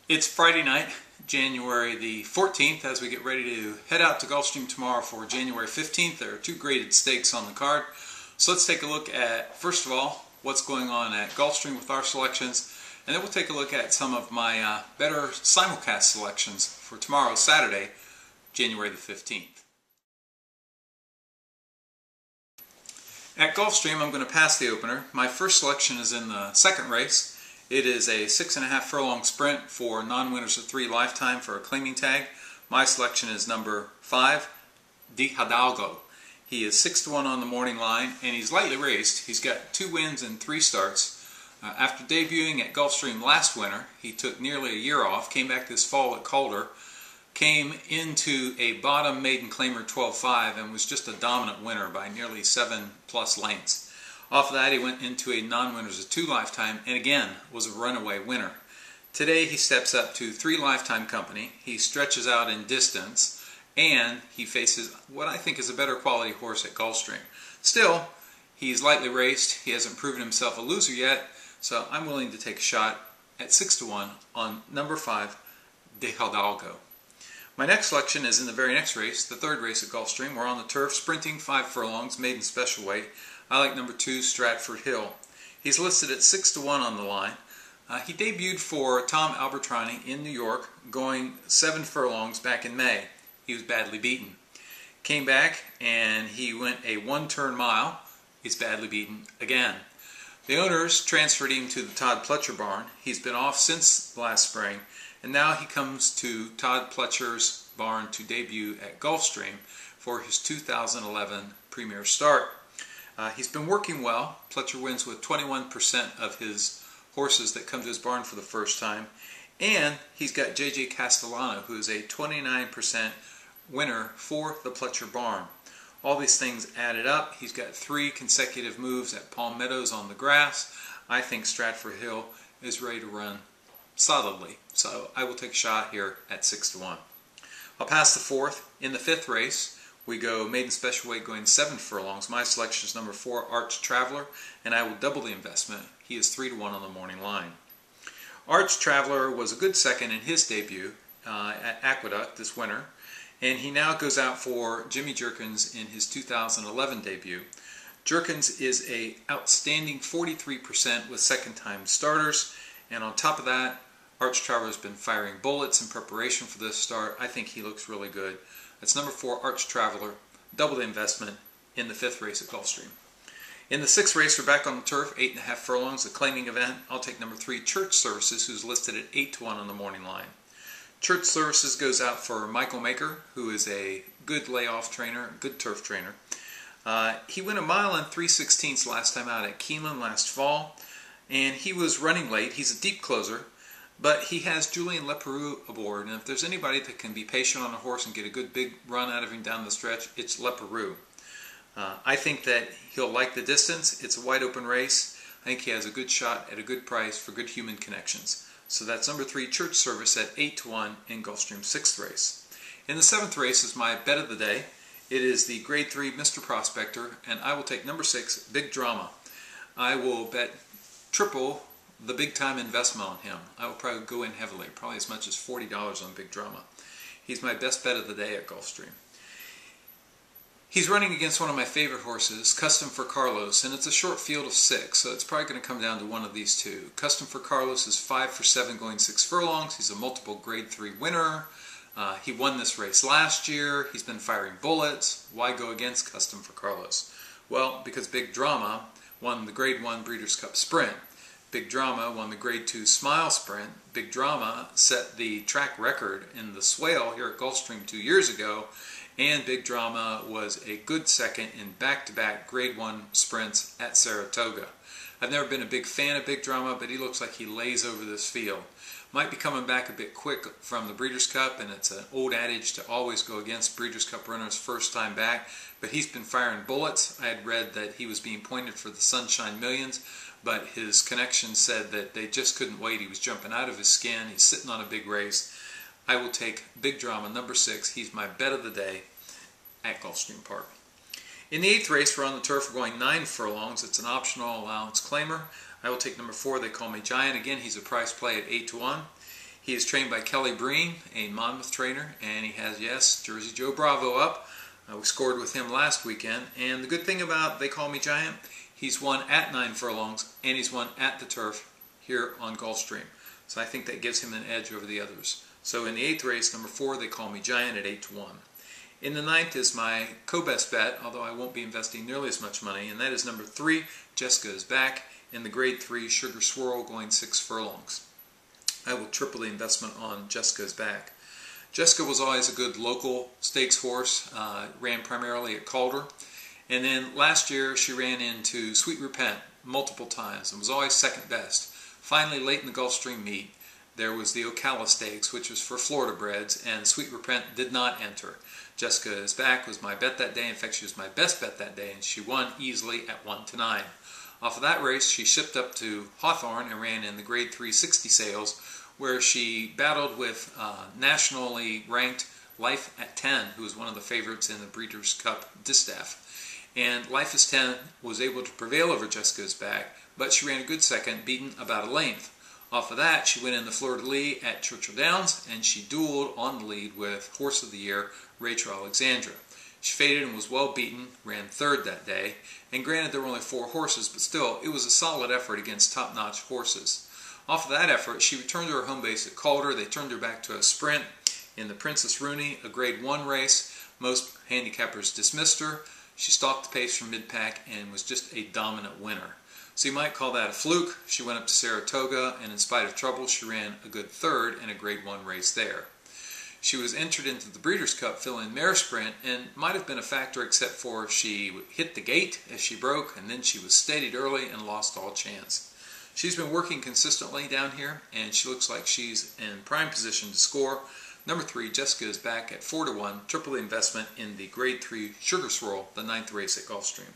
It's Friday night, January the 14th, as we get ready to head out to Gulfstream tomorrow for January 15th. There are two graded stakes on the card. So let's take a look at, first of all, what's going on at Gulfstream with our selections, and then we'll take a look at some of my better simulcast selections for tomorrow, Saturday, January the 15th. At Gulfstream, I'm going to pass the opener. My first selection is in the second race. It is a 6.5 furlong sprint for non-winners of 3 lifetime for a claiming tag. My selection is number 5, De Hidalgo. He is 6-1 on the morning line, and he's lightly raced. He's got 2 wins and 3 starts. After debuting at Gulfstream last winter, he took nearly a year off, came back this fall at Calder, came into a bottom maiden claimer 12.5 and was just a dominant winner by nearly 7+ lengths. Off of that, he went into a non-winners of 2 lifetime and again was a runaway winner. Today he steps up to 3 lifetime company. He stretches out in distance and he faces what I think is a better quality horse at Gulfstream. Still, he's lightly raced. He hasn't proven himself a loser yet, so I'm willing to take a shot at 6-1 on number 5, De Hidalgo. My next selection is in the very next race, the third race at Gulfstream. We're on the turf, sprinting 5 furlongs, maiden special weight. I like number 2, Stratford Hill. He's listed at 6-1 on the line. He debuted for Tom Albertrani in New York, going 7 furlongs back in May. He was badly beaten. Came back and he went a 1-turn mile. He's badly beaten again. The owners transferred him to the Todd Pletcher barn. He's been off since last spring, and now he comes to Todd Pletcher's barn to debut at Gulfstream for his 2011 Premier start. He's been working well. Pletcher wins with 21% of his horses that come to his barn for the first time. And he's got J.J. Castellano, who is a 29% winner for the Pletcher barn. All these things added up. He's got 3 consecutive moves at Palm Meadows on the grass. I think Stratford Hill is ready to run solidly. So I will take a shot here at 6-1. I'll pass the 4th. In the 5th race, we go maiden special weight going 7 furlongs. My selection is number 4, Arch Traveler, and I will double the investment. He is 3-1 on the morning line. Arch Traveler was a good second in his debut at Aqueduct this winter, and he now goes out for Jimmy Jerkins in his 2011 debut. Jerkins is an outstanding 43% with second-time starters, and on top of that, Arch Traveler has been firing bullets in preparation for this start. I think he looks really good. That's number 4, Arch Traveler, double the investment in the 5th race at Gulfstream. In the 6th race, we're back on the turf, 8.5 furlongs, a claiming event. I'll take number 3, Church Services, who's listed at 8-1 on the morning line. Church Services goes out for Michael Maker, who is a good layoff trainer, good turf trainer. He went 1 mile and 3/16 last time out at Keeneland last fall, and he was running late. He's a deep closer, but he has Julien Leparoux aboard, and if there's anybody that can be patient on a horse and get a good big run out of him down the stretch, it's Leparoux. I think that he'll like the distance. It's a wide open race. I think he has a good shot at a good price for good human connections. So that's number 3, Church Service at 8-1 in Gulfstream's 6th race. In the 7th race is my bet of the day. It is the Grade 3 Mr. Prospector, and I will take number 6, Big Drama. I will bet triple the big time investment on him. I will probably go in heavily, probably as much as $40 on Big Drama. He's my best bet of the day at Gulfstream. He's running against one of my favorite horses, Custom for Carlos, and it's a short field of 6, so it's probably going to come down to one of these two. Custom for Carlos is 5 for 7 going 6 furlongs. He's a multiple Grade 3 winner. He won this race last year. He's been firing bullets. Why go against Custom for Carlos? Well, because Big Drama won the Grade 1 Breeders' Cup Sprint. Big Drama won the Grade 2 Smile Sprint. Big Drama set the track record in the Swale here at Gulfstream 2 years ago, and Big Drama was a good second in back-to-back Grade 1 sprints at Saratoga. I've never been a big fan of Big Drama, but he looks like he lays over this field. Might be coming back a bit quick from the Breeders' Cup, and it's an old adage to always go against Breeders' Cup runners first time back, but he's been firing bullets. I had read that he was being pointed for the Sunshine Millions, but his connections said that they just couldn't wait. He was jumping out of his skin. He's sitting on a big race. I will take Big Drama, number 6. He's my bet of the day at Gulfstream Park. In the 8th race, we're on the turf. We're going 9 furlongs. It's an optional allowance claimer. I will take number 4, They Call Me Giant. Again, he's a price play at 8-1. He is trained by Kelly Breen, a Monmouth trainer, and he has, yes, Jersey Joe Bravo up. We scored with him last weekend, and the good thing about They Call Me Giant, he's won at 9 furlongs, and he's won at the turf here on Gulfstream. So I think that gives him an edge over the others. So in the 8th race, number 4, They Call Me Giant at 8-1. In the 9th is my co-best bet, although I won't be investing nearly as much money, and that is number 3, Jessica Is Back, in the grade 3 Sugar Swirl going 6 furlongs. I will triple the investment on Jessica Is Back. Jessica was always a good local stakes horse, ran primarily at Calder, and then last year she ran into Sweet Repent multiple times and was always second best. Finally, late in the Gulfstream meet, there was the Ocala Stakes, which was for Florida breds, and Sweet Repent did not enter. Jessica Is Back was my bet that day. In fact, she was my best bet that day, and she won easily at 1-9. Off of that race, she shipped up to Hawthorne and ran in the grade 3 60 sales, where she battled with nationally ranked Life at 10, who was one of the favorites in the Breeders' Cup Distaff. And Life is 10 was able to prevail over Jessica Is Back, but she ran a good second, beaten about a length. Off of that, she went in the Fleur-de-Lis at Churchill Downs, and she dueled on the lead with Horse of the Year, Rachel Alexandra. She faded and was well beaten, ran 3rd that day, and granted there were only 4 horses, but still, it was a solid effort against top-notch horses. Off of that effort, she returned to her home base at Calder. They turned her back to a sprint in the Princess Rooney, a grade 1 race. Most handicappers dismissed her. She stalked the pace from mid-pack and was just a dominant winner. So you might call that a fluke. She went up to Saratoga, and in spite of trouble, she ran a good 3rd in a grade 1 race there. She was entered into the Breeders' Cup fill-in mare sprint and might have been a factor except for she hit the gate as she broke, and then she was steadied early and lost all chance. She's been working consistently down here, and she looks like she's in prime position to score. Number 3, Jessica Is Back at 4-1, triple the investment in the grade 3 Sugar Swirl, the 9th race at Gulfstream.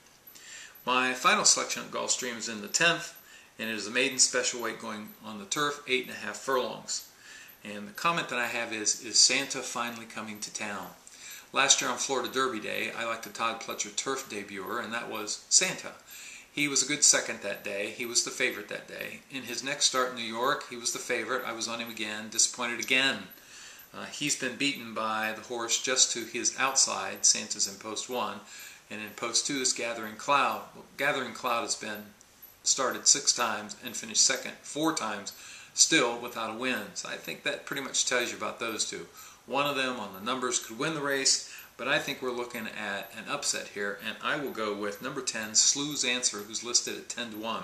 My final selection at Gulfstream is in the 10th, and it is a maiden special weight going on the turf, 8.5 furlongs. And the comment that I have is Santa finally coming to town? Last year on Florida Derby Day, I liked the Todd Pletcher turf debuter, and that was Santa. He was a good second that day. He was the favorite that day. In his next start in New York, he was the favorite. I was on him again, disappointed again. He's been beaten by the horse just to his outside. Santa's in post 1, and in post 2 is Gathering Cloud. Well, Gathering Cloud has been started 6 times and finished second 4 times, still without a win. So I think that pretty much tells you about those two. One of them on the numbers could win the race, but I think we're looking at an upset here, and I will go with number 10, Slew's Answer, who's listed at 10-1.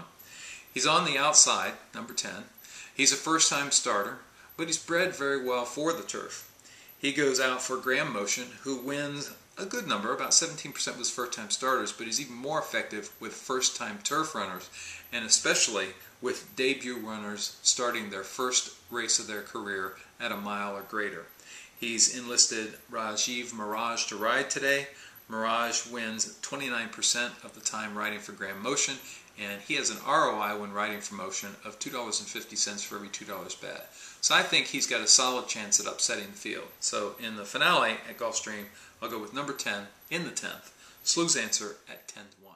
He's on the outside, number 10. He's a first-time starter, but he's bred very well for the turf. He goes out for Graham Motion, who wins a good number, about 17% of his first-time starters, but he's even more effective with first-time turf runners, and especially with debut runners starting their first race of their career at a mile or greater. He's enlisted Rajiv Mirage to ride today. Mirage wins 29% of the time riding for Graham Motion, and he has an ROI when riding for Motion of $2.50 for every $2 bet. So I think he's got a solid chance at upsetting the field. So in the finale at Gulfstream, I'll go with number 10 in the 10th, Slew's Answer at 10-1.